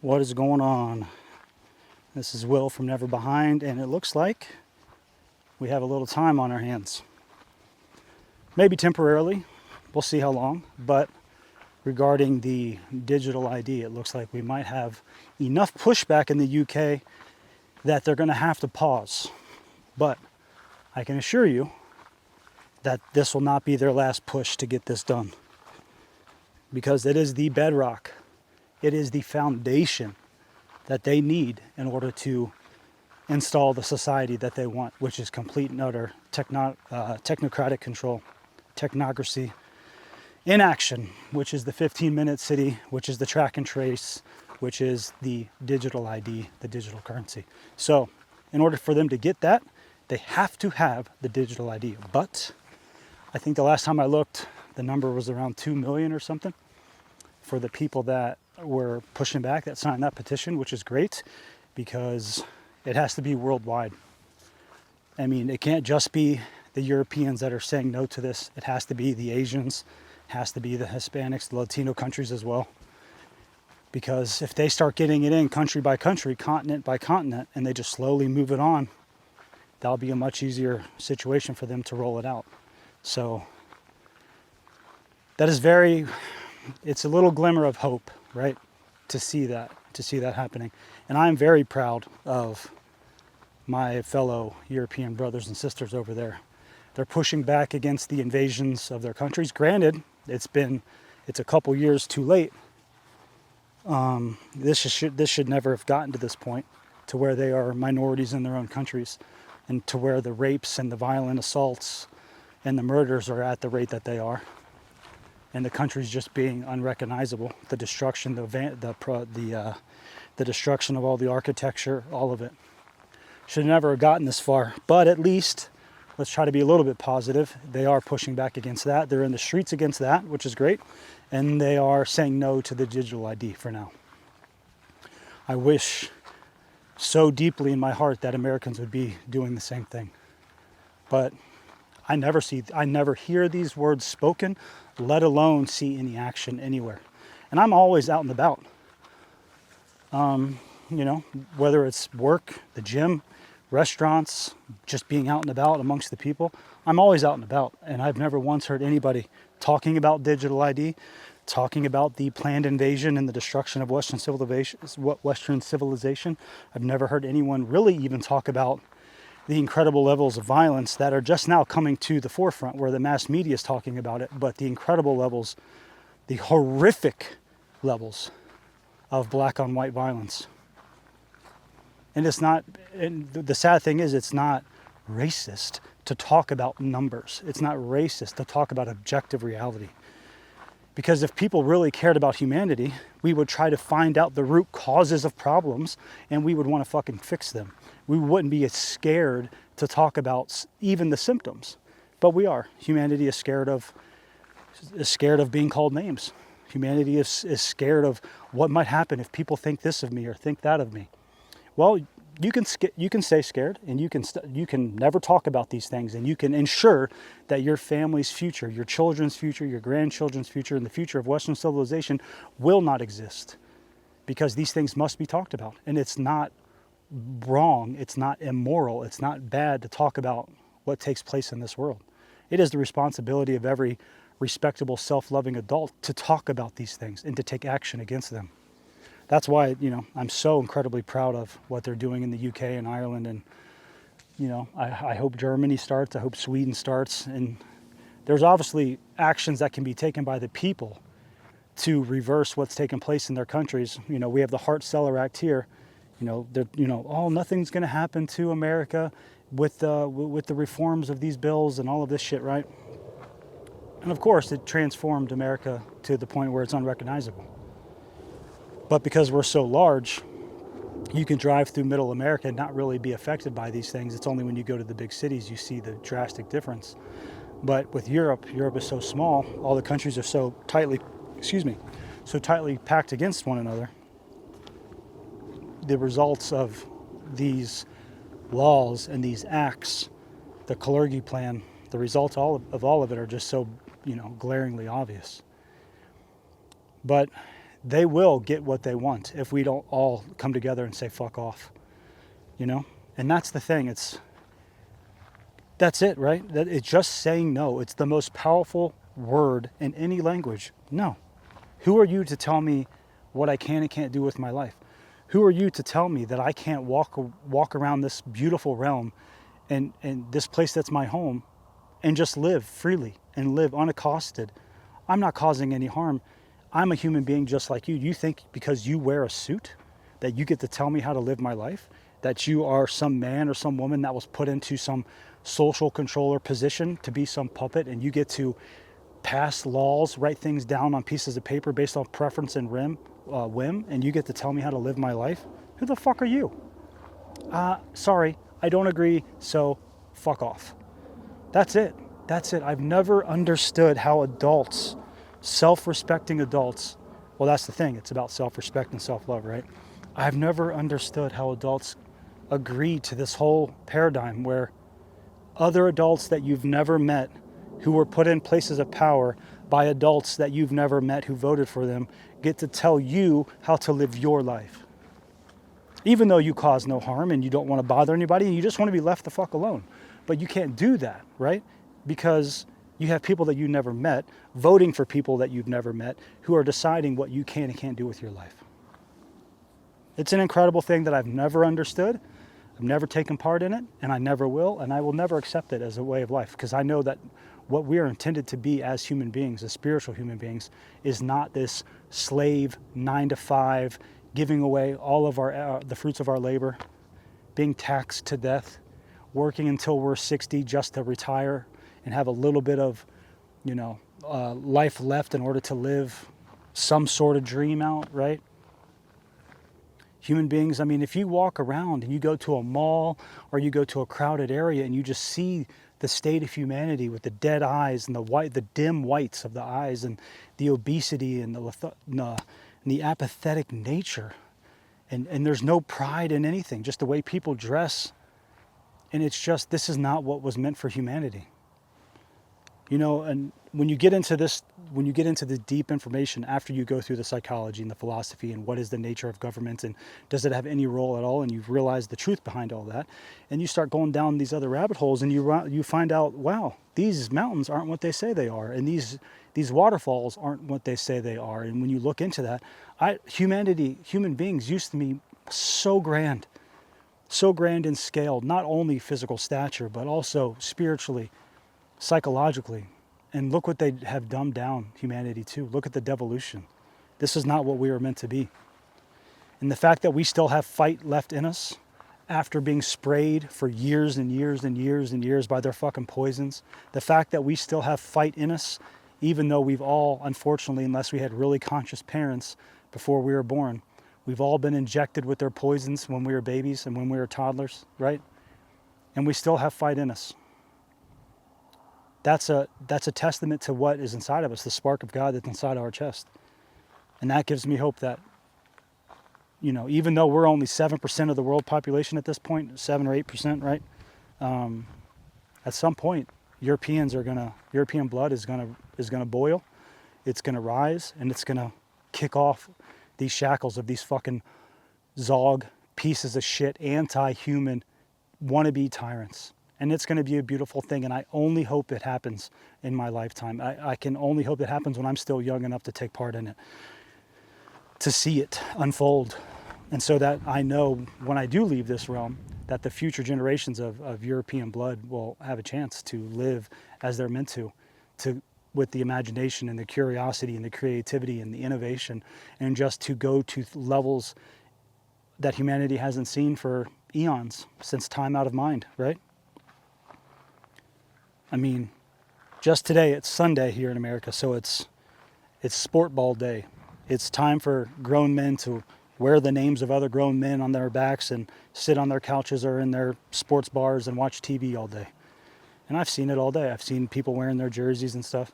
What is going on? This is Will from Never Behind, and it looks like we have a little time on our hands. Maybe temporarily, we'll see how long, but regarding the digital ID, it looks like we might have enough pushback in the UK that they're going to have to pause. But I can assure you that this will not be their last push to get this done, because it is the bedrock. It is the foundation that they need in order to install the society that they want, which is complete and utter technocratic control, technocracy in action, which is the 15-minute city, which is the track and trace, which is the digital ID, the digital currency. So in order for them to get that, they have to have the digital ID. But I think the last time I looked, the number was around 2 million or something for the people that were pushing back, that signed that petition, which is great because it has to be worldwide. I mean, it can't just be the Europeans that are saying no to this. It has to be the Asians, has to be the Hispanics, the Latino countries as well. Because if they start getting it in country by country, continent by continent, and they just slowly move it on, that'll be a much easier situation for them to roll it out. So that is it's a little glimmer of hope, right? To see that happening. And I'm very proud of my fellow European brothers and sisters over there. They're pushing back against the invasions of their countries. Granted, it's a couple years too late. This should never have gotten to this point, to where they are minorities in their own countries, and to where the rapes and the violent assaults and the murders are at the rate that they are, and the country's just being unrecognizable. The destruction, the destruction of all the architecture, all of it should never have gotten this far. But at least let's try to be a little bit positive. They are pushing back against that. They're in the streets against that, which is great. And they are saying no to the digital ID for now. I wish so deeply in my heart that Americans would be doing the same thing. But I never hear these words spoken, let alone see any action anywhere. And I'm always out and about. Whether it's work, the gym, restaurants, just being out and about amongst the people, I'm always out and about. And I've never once heard anybody talking about digital ID, talking about the planned invasion and the destruction of Western civilization. I've never heard anyone really even talk about the incredible levels of violence that are just now coming to the forefront, where the mass media is talking about it, but the incredible levels, the horrific levels of black on white violence. And the sad thing is, it's not racist to talk about numbers. It's not racist to talk about objective reality. Because if people really cared about humanity, we would try to find out the root causes of problems, and we would want to fucking fix them. We wouldn't be as scared to talk about even the symptoms. But we are. Humanity is scared of being called names. Humanity is scared of what might happen if people think this of me or think that of me. Well, you can stay scared, and you can never talk about these things, and you can ensure that your family's future, your children's future, your grandchildren's future, and the future of Western civilization will not exist, because these things must be talked about. And it's not wrong, it's not immoral, it's not bad to talk about what takes place in this world. It is the responsibility of every respectable, self-loving adult to talk about these things and to take action against them. That's why, I'm so incredibly proud of what they're doing in the UK and Ireland. And, I hope Germany starts. I hope Sweden starts. And there's obviously actions that can be taken by the people to reverse what's taken place in their countries. We have the Hart-Celler Act here. Nothing's going to happen to America with the reforms of these bills and all of this shit, right? And of course, it transformed America to the point where it's unrecognizable. But because we're so large, you can drive through middle America and not really be affected by these things. It's only when you go to the big cities you see the drastic difference. But with Europe is so small, all the countries are so tightly packed against one another. The results of these laws and these acts, the Kalergi plan, the results of all of it are just so, glaringly obvious. But they will get what they want if we don't all come together and say fuck off, you know? And that's the thing. That's it, right? That it's just saying no. It's the most powerful word in any language. No. Who are you to tell me what I can and can't do with my life? Who are you to tell me that I can't walk around this beautiful realm and this place that's my home and just live freely and live unaccosted? I'm not causing any harm. I'm a human being just like you. You think because you wear a suit that you get to tell me how to live my life? That you are some man or some woman that was put into some social controller position to be some puppet, and you get to pass laws, write things down on pieces of paper based on preference and whim, and you get to tell me how to live my life? Who the fuck are you? Sorry, I don't agree, so fuck off. That's it. That's it. I've never understood how adults, self-respecting adults, well, that's the thing. It's about self-respect and self-love, right? I've never understood how adults agree to this whole paradigm where other adults that you've never met who were put in places of power by adults that you've never met who voted for them get to tell you how to live your life. Even though you cause no harm and you don't want to bother anybody and you just want to be left the fuck alone. But you can't do that, right? Because you have people that you never met voting for people that you've never met who are deciding what you can and can't do with your life. It's an incredible thing that I've never understood. I've never taken part in it, and I never will, and I will never accept it as a way of life, because I know that what we are intended to be as human beings, as spiritual human beings, is not this slave 9-to-5, giving away all of the fruits of our labor, being taxed to death, working until we're 60 just to retire and have a little bit of, life left in order to live some sort of dream out, right? Human beings, I mean, if you walk around and you go to a mall or you go to a crowded area and you just see the state of humanity with the dead eyes and the dim whites of the eyes and the obesity and the apathetic nature, and there's no pride in anything, just the way people dress, and it's just, this is not what was meant for humanity. And when you get into the deep information after you go through the psychology and the philosophy and what is the nature of government and does it have any role at all, and you realize the truth behind all that, and you start going down these other rabbit holes and you find out, wow, these mountains aren't what they say they are, and these waterfalls aren't what they say they are. And when you look into that, human beings used to be so grand in scale, not only physical stature, but also spiritually, psychologically. And look what they have dumbed down humanity to. Look at the devolution. This is not what we were meant to be. And the fact that we still have fight left in us after being sprayed for years and years and years and years by their fucking poisons, the fact that we still have fight in us, even though we've all, unfortunately, unless we had really conscious parents before we were born, we've all been injected with their poisons when we were babies and when we were toddlers, right? And we still have fight in us. That's a testament to what is inside of us, the spark of God that's inside our chest. And that gives me hope that, even though we're only 7% of the world population at this point, 7 or 8%, right? At some point, European blood is gonna boil, it's gonna rise, and it's gonna kick off these shackles of these fucking Zog pieces of shit, anti-human, wannabe tyrants. And it's going to be a beautiful thing, and I only hope it happens in my lifetime. I can only hope it happens when I'm still young enough to take part in it, to see it unfold. And so that I know when I do leave this realm, that the future generations of European blood will have a chance to live as they're meant to with the imagination and the curiosity and the creativity and the innovation, and just to go to levels that humanity hasn't seen for eons, since time out of mind, right? I mean, just today, it's Sunday here in America, so it's sport ball day. It's time for grown men to wear the names of other grown men on their backs and sit on their couches or in their sports bars and watch TV all day. And I've seen it all day. I've seen people wearing their jerseys and stuff.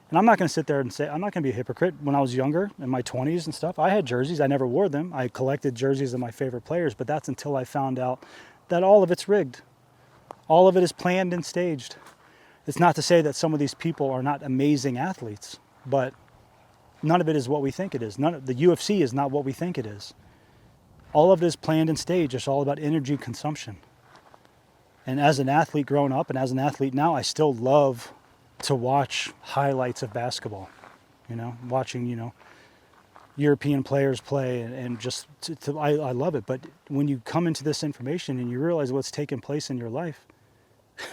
And I'm not going to sit there and say, I'm not going to be a hypocrite. When I was younger, in my 20s and stuff, I had jerseys. I never wore them. I collected jerseys of my favorite players, but that's until I found out that all of it's rigged. All of it is planned and staged. It's not to say that some of these people are not amazing athletes, but None of it is what we think it is. The UFC is not what we think it is. All of it is planned and staged. It's all about energy consumption. And as an athlete growing up and as an athlete now, I still love to watch highlights of basketball. Watching, European players play and just, I love it. But when you come into this information and you realize what's taking place in your life,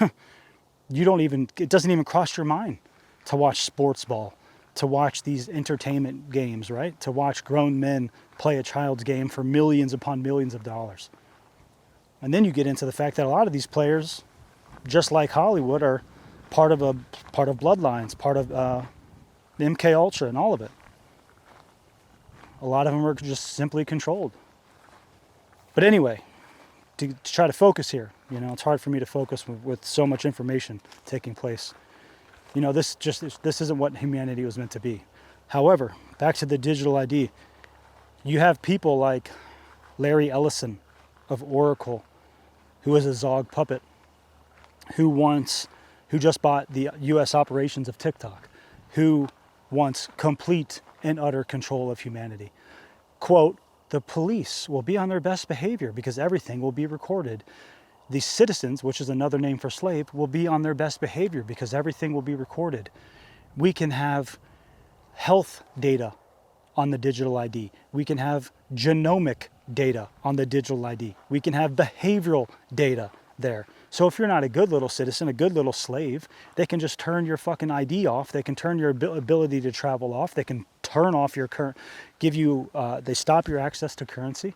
it doesn't even cross your mind to watch sports ball, to watch these entertainment games, right? To watch grown men play a child's game for millions upon millions of dollars. And then you get into the fact that a lot of these players, just like Hollywood, are part of Bloodlines, part of the MK Ultra and all of it. A lot of them are just simply controlled. But anyway, to try to focus here, it's hard for me to focus with so much information taking place. This isn't what humanity was meant to be. However, back to the digital ID, you have people like Larry Ellison of Oracle, who is a Zog puppet, who just bought the US operations of TikTok, who wants complete and utter control of humanity. Quote, the police will be on their best behavior because everything will be recorded. The citizens, which is another name for slave, will be on their best behavior because everything will be recorded. We can have health data on the digital ID. We can have genomic data on the digital ID. We can have behavioral data there. So if you're not a good little citizen, a good little slave, they can just turn your fucking ID off. They can turn your ability to travel off. They can turn off your current, they stop your access to currency,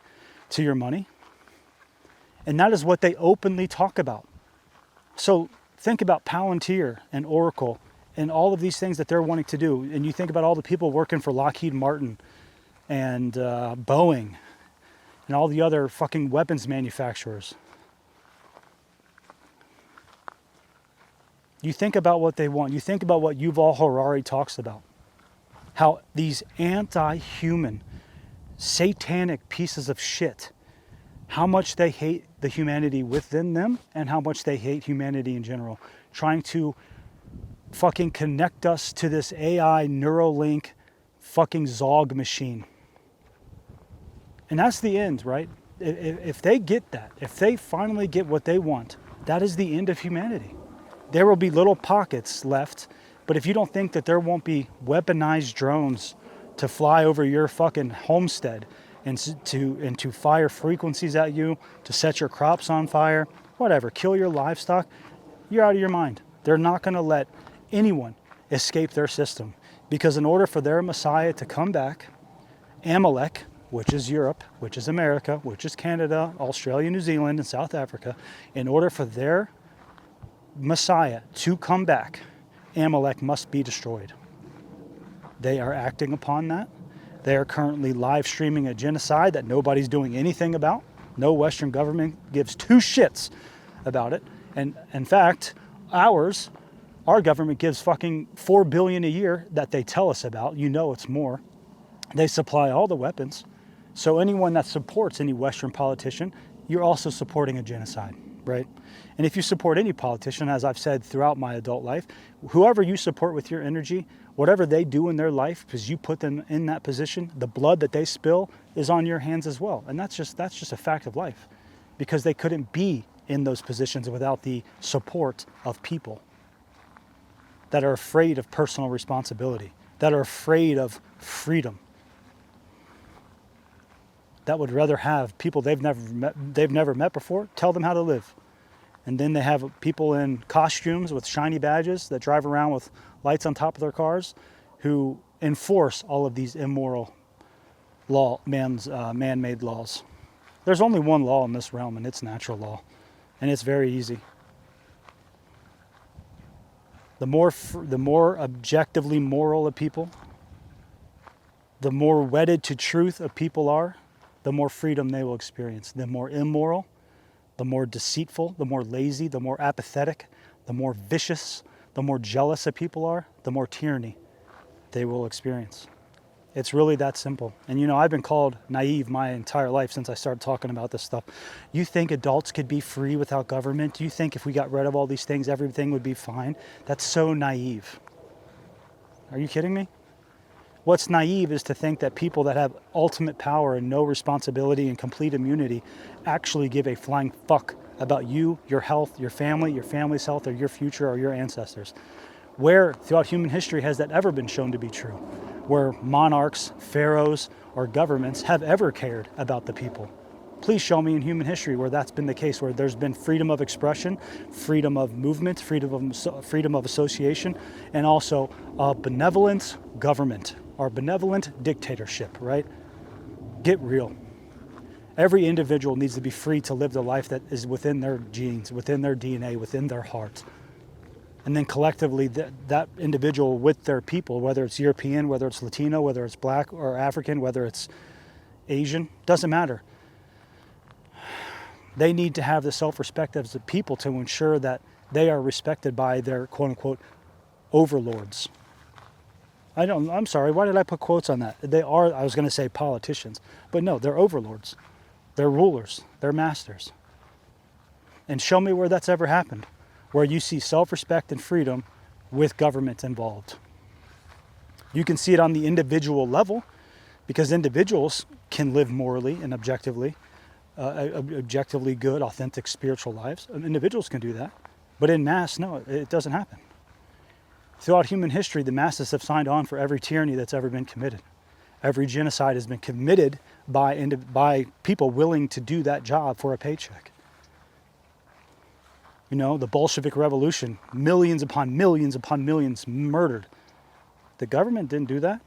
to your money. And that is what they openly talk about. So think about Palantir and Oracle and all of these things that they're wanting to do. And you think about all the people working for Lockheed Martin and Boeing and all the other fucking weapons manufacturers. You think about what they want. You think about what Yuval Harari talks about. How these anti-human, satanic pieces of shit, how much they hate the humanity within them and how much they hate humanity in general. Trying to fucking connect us to this AI Neuralink fucking Zog machine. And that's the end, right? If they get that, if they finally get what they want, that is the end of humanity. There will be little pockets left, but if you don't think that there won't be weaponized drones to fly over your fucking homestead and to fire frequencies at you, to set your crops on fire, whatever, kill your livestock, you're out of your mind. They're not going to let anyone escape their system, because in order for their Messiah to come back, Amalek, which is Europe, which is America, which is Canada, Australia, New Zealand, and South Africa, in order for their Messiah to come back, Amalek must be destroyed. They are acting upon that. They are currently live streaming a genocide that nobody's doing anything about. No Western government gives two shits about it. And in fact, our government gives fucking $4 billion a year that they tell us about. It's more. They supply all the weapons. So anyone that supports any Western politician, you're also supporting a genocide, right? And if you support any politician, as I've said throughout my adult life, whoever you support with your energy, whatever they do in their life, because you put them in that position, the blood that they spill is on your hands as well. And that's just a fact of life, because they couldn't be in those positions without the support of people that are afraid of personal responsibility, that are afraid of freedom, that would rather have people they've never met before tell them how to live. And then they have people in costumes with shiny badges that drive around with lights on top of their cars who enforce all of these immoral man-made laws. There's only one law in this realm, and it's natural law. And it's very easy. The more objectively moral a people, the more wedded to truth a people are, the more freedom they will experience. The more immoral, the more deceitful, the more lazy, the more apathetic, the more vicious, the more jealous a people are, the more tyranny they will experience. It's really that simple. And I've been called naive my entire life since I started talking about this stuff. You think adults could be free without government? Do you think if we got rid of all these things, everything would be fine? That's so naive. Are you kidding me? What's naive is to think that people that have ultimate power and no responsibility and complete immunity actually give a flying fuck about you, your health, your family's health, or your future, or your ancestors. Where throughout human history has that ever been shown to be true? Where monarchs, pharaohs, or governments have ever cared about the people? Please show me in human history where that's been the case, where there's been freedom of expression, freedom of movement, freedom of association, and also a benevolent government or benevolent dictatorship, right? Get real. Every individual needs to be free to live the life that is within their genes, within their DNA, within their heart. And then collectively, that individual with their people, whether it's European, whether it's Latino, whether it's black or African, whether it's Asian, doesn't matter. They need to have the self-respect as a people to ensure that they are respected by their quote-unquote overlords. I'm sorry, why did I put quotes on that? They are, I was going to say politicians, but no, they're overlords. They're rulers. They're masters. And show me where that's ever happened, where you see self-respect and freedom with government involved. You can see it on the individual level, because individuals can live morally and objectively good, authentic spiritual lives. Individuals can do that. But in mass, no, it doesn't happen. Throughout human history, the masses have signed on for every tyranny that's ever been committed. Every genocide has been committed by people willing to do that job for a paycheck. You know, the Bolshevik Revolution, millions upon millions murdered. The government didn't do that.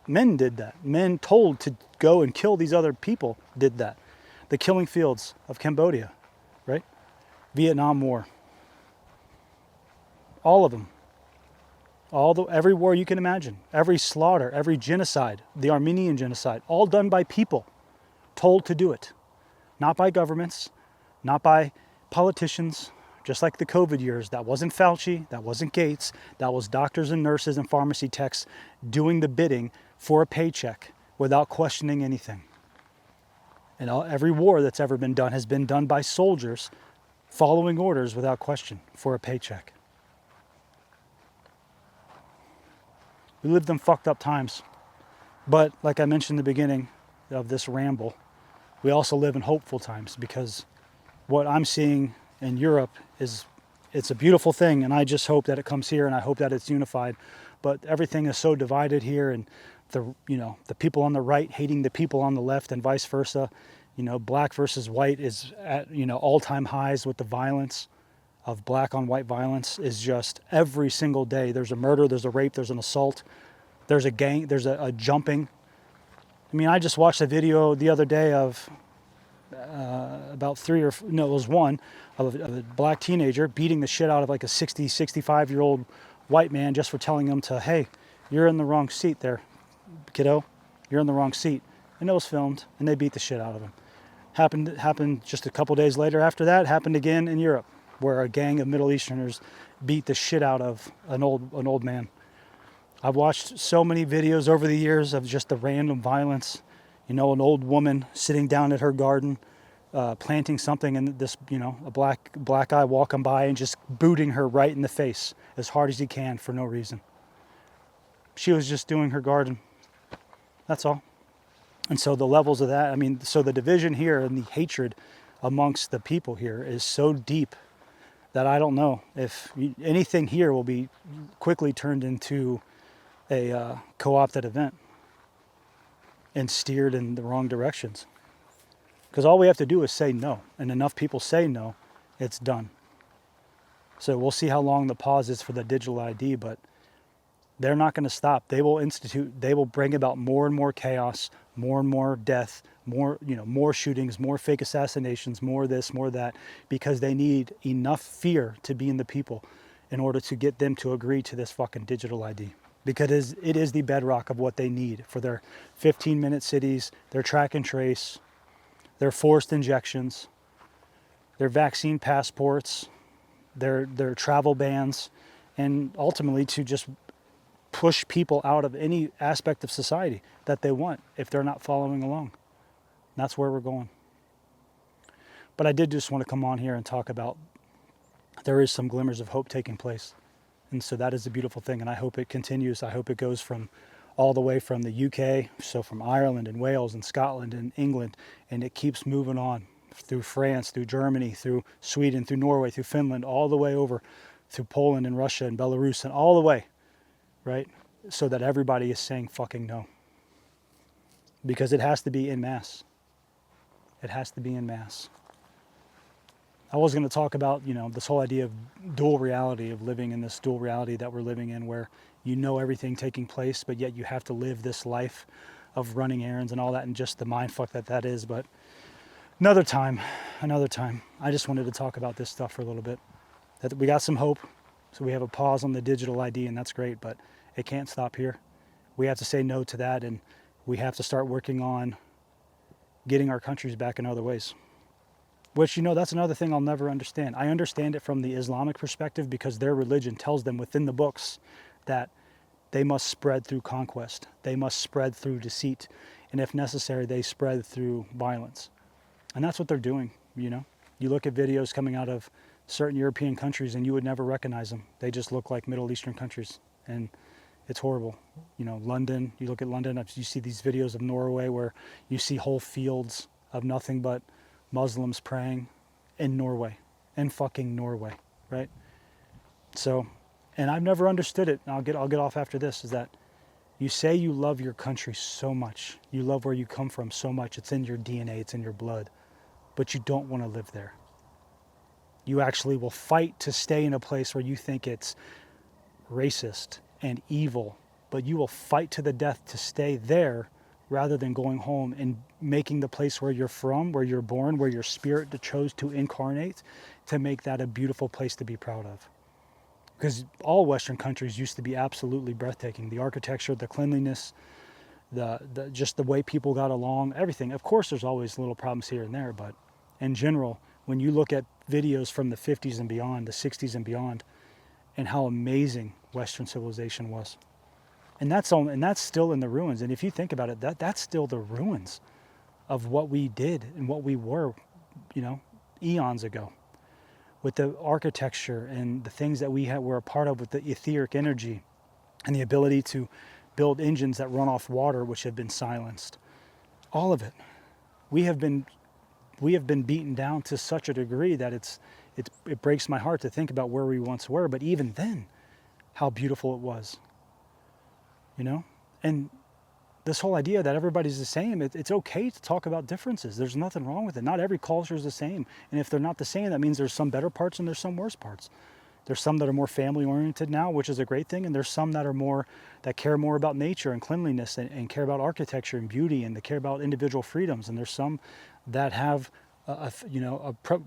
Men did that. Men told to go and kill these other people did that. The killing fields of Cambodia, right? Vietnam War. All of them. Every war you can imagine. Every slaughter, every genocide, the Armenian genocide, all done by people told to do it. Not by governments, not by politicians, just like the COVID years. That wasn't Fauci, that wasn't Gates, that was doctors and nurses and pharmacy techs doing the bidding for a paycheck without questioning anything. And every war that's ever been done has been done by soldiers following orders without question for a paycheck. We lived in fucked up times. But like I mentioned in the beginning of this ramble, we also live in hopeful times, because what I'm seeing in Europe it's a beautiful thing, and I just hope that it comes here, and I hope that it's unified. But everything is so divided here, and the people on the right hating the people on the left, and vice versa. You know, black versus white is at all-time highs with the violence of black on white violence. Is just every single day there's a murder, there's a rape, there's an assault, there's a gang, there's a jumping. I mean, I just watched a video the other day of it was one of a black teenager beating the shit out of like a 65-year-old white man just for telling him to, hey, you're in the wrong seat there, kiddo, you're in the wrong seat. And it was filmed, and they beat the shit out of him. Happened just a couple days later after that, happened again in Europe, where a gang of Middle Easterners beat the shit out of an old man. I've watched so many videos over the years of just the random violence. You know, an old woman sitting down at her garden, planting something, and this, a black guy walking by and just booting her right in the face as hard as he can for no reason. She was just doing her garden. That's all. And so the levels of that, so the division here and the hatred amongst the people here is so deep that I don't know if anything here will be quickly turned into a co-opted event and steered in the wrong directions. Because all we have to do is say no, and enough people say no, it's done. So we'll see how long the pause is for the digital ID, but they're not going to stop. They will bring about more and more chaos, more and more death, more shootings, more fake assassinations, more this, more that, because they need enough fear to be in the people in order to get them to agree to this fucking digital ID. Because it is the bedrock of what they need for their 15-minute cities, their track and trace, their forced injections, their vaccine passports, their travel bans, and ultimately to just push people out of any aspect of society that they want if they're not following along. That's where we're going. But I did just want to come on here and talk about there is some glimmers of hope taking place. And so that is a beautiful thing, and I hope it continues. I hope it goes from all the way from the UK, so from Ireland and Wales and Scotland and England, and it keeps moving on through France, through Germany, through Sweden, through Norway, through Finland, all the way over through Poland and Russia and Belarus and all the way, right? So that everybody is saying fucking no. Because it has to be en masse. It has to be en masse. I was going to talk about, this whole idea of dual reality, of living in this dual reality that we're living in, where you know everything taking place, but yet you have to live this life of running errands and all that, and just the mindfuck that is. But another time. I just wanted to talk about this stuff for a little bit. That we got some hope, so we have a pause on the digital ID, and that's great, but it can't stop here. We have to say no to that, and we have to start working on getting our countries back in other ways. Which, that's another thing I'll never understand. I understand it from the Islamic perspective because their religion tells them within the books that they must spread through conquest. They must spread through deceit. And if necessary, they spread through violence. And that's what they're doing, You look at videos coming out of certain European countries and you would never recognize them. They just look like Middle Eastern countries. And it's horrible. London, you look at London, you see these videos of Norway where you see whole fields of nothing but Muslims praying in Norway, in fucking Norway, right? So, and I've never understood it, and I'll get off after this, is that you say you love your country so much, you love where you come from so much, it's in your DNA, it's in your blood, but you don't want to live there. You actually will fight to stay in a place where you think it's racist and evil, but you will fight to the death to stay there rather than going home and making the place where you're from, where you're born, where your spirit chose to incarnate, to make that a beautiful place to be proud of. Because all Western countries used to be absolutely breathtaking. The architecture, the cleanliness, just the way people got along, everything. Of course, there's always little problems here and there, but in general, when you look at videos from the 50s and beyond, the 60s and beyond, and how amazing Western civilization was. And that's still in the ruins. And if you think about it, that's still the ruins of what we did and what we were, eons ago. With the architecture and the things that were a part of, with the etheric energy and the ability to build engines that run off water, which have been silenced. All of it. We have been beaten down to such a degree that it breaks my heart to think about where we once were. But even then, how beautiful it was. And this whole idea that everybody's the same, it's okay to talk about differences. There's nothing wrong with it. Not every culture is the same. And if they're not the same, that means there's some better parts and there's some worse parts. There's some that are more family oriented now, which is a great thing. And there's some that care more about nature and cleanliness and care about architecture and beauty and they care about individual freedoms. And there's some that have affinities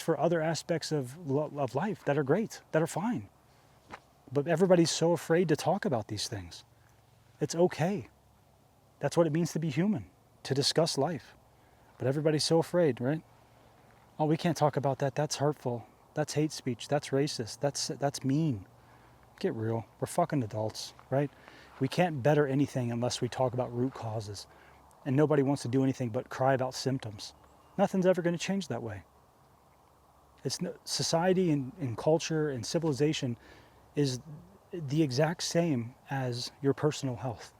for other aspects of life that are great, that are fine. But everybody's so afraid to talk about these things. It's okay. That's what it means to be human, to discuss life. But everybody's so afraid, right? Oh, we can't talk about that. That's hurtful. That's hate speech. That's racist. That's mean. Get real. We're fucking adults, right? We can't better anything unless we talk about root causes. And nobody wants to do anything but cry about symptoms. Nothing's ever going to change that way. Society and culture and civilization is the exact same as your personal health.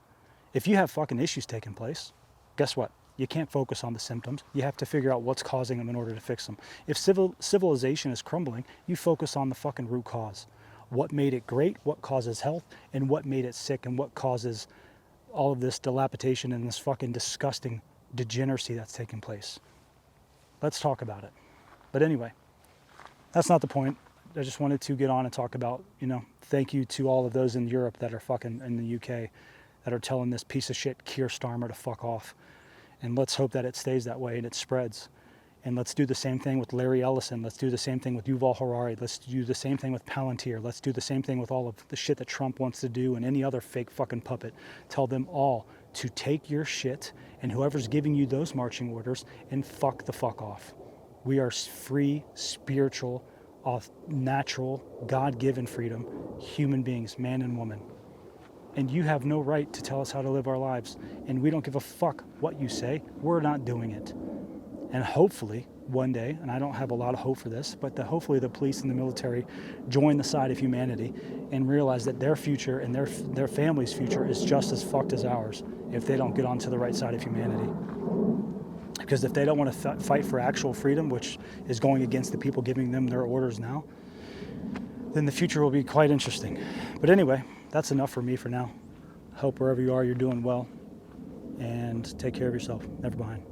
If you have fucking issues taking place, guess what? You can't focus on the symptoms. You have to figure out what's causing them in order to fix them. If civilization is crumbling, you focus on the fucking root cause. What made it great, what causes health, and what made it sick, and what causes all of this dilapidation and this fucking disgusting degeneracy that's taking place. Let's talk about it. But anyway, that's not the point. I just wanted to get on and talk about, thank you to all of those in Europe that are fucking in the UK that are telling this piece of shit Keir Starmer to fuck off. And let's hope that it stays that way and it spreads. And let's do the same thing with Larry Ellison. Let's do the same thing with Yuval Harari. Let's do the same thing with Palantir. Let's do the same thing with all of the shit that Trump wants to do and any other fake fucking puppet. Tell them all to take your shit and whoever's giving you those marching orders and fuck the fuck off. We are free, spiritual, natural, God-given freedom, human beings, man and woman. And you have no right to tell us how to live our lives. And we don't give a fuck what you say. We're not doing it. And hopefully, one day, and I don't have a lot of hope for this, but hopefully the police and the military join the side of humanity and realize that their future and their family's future is just as fucked as ours if they don't get onto the right side of humanity. Because if they don't want to fight for actual freedom, which is going against the people giving them their orders now, then the future will be quite interesting. But anyway, that's enough for me for now. Hope wherever you are, you're doing well, and take care of yourself. Never behind.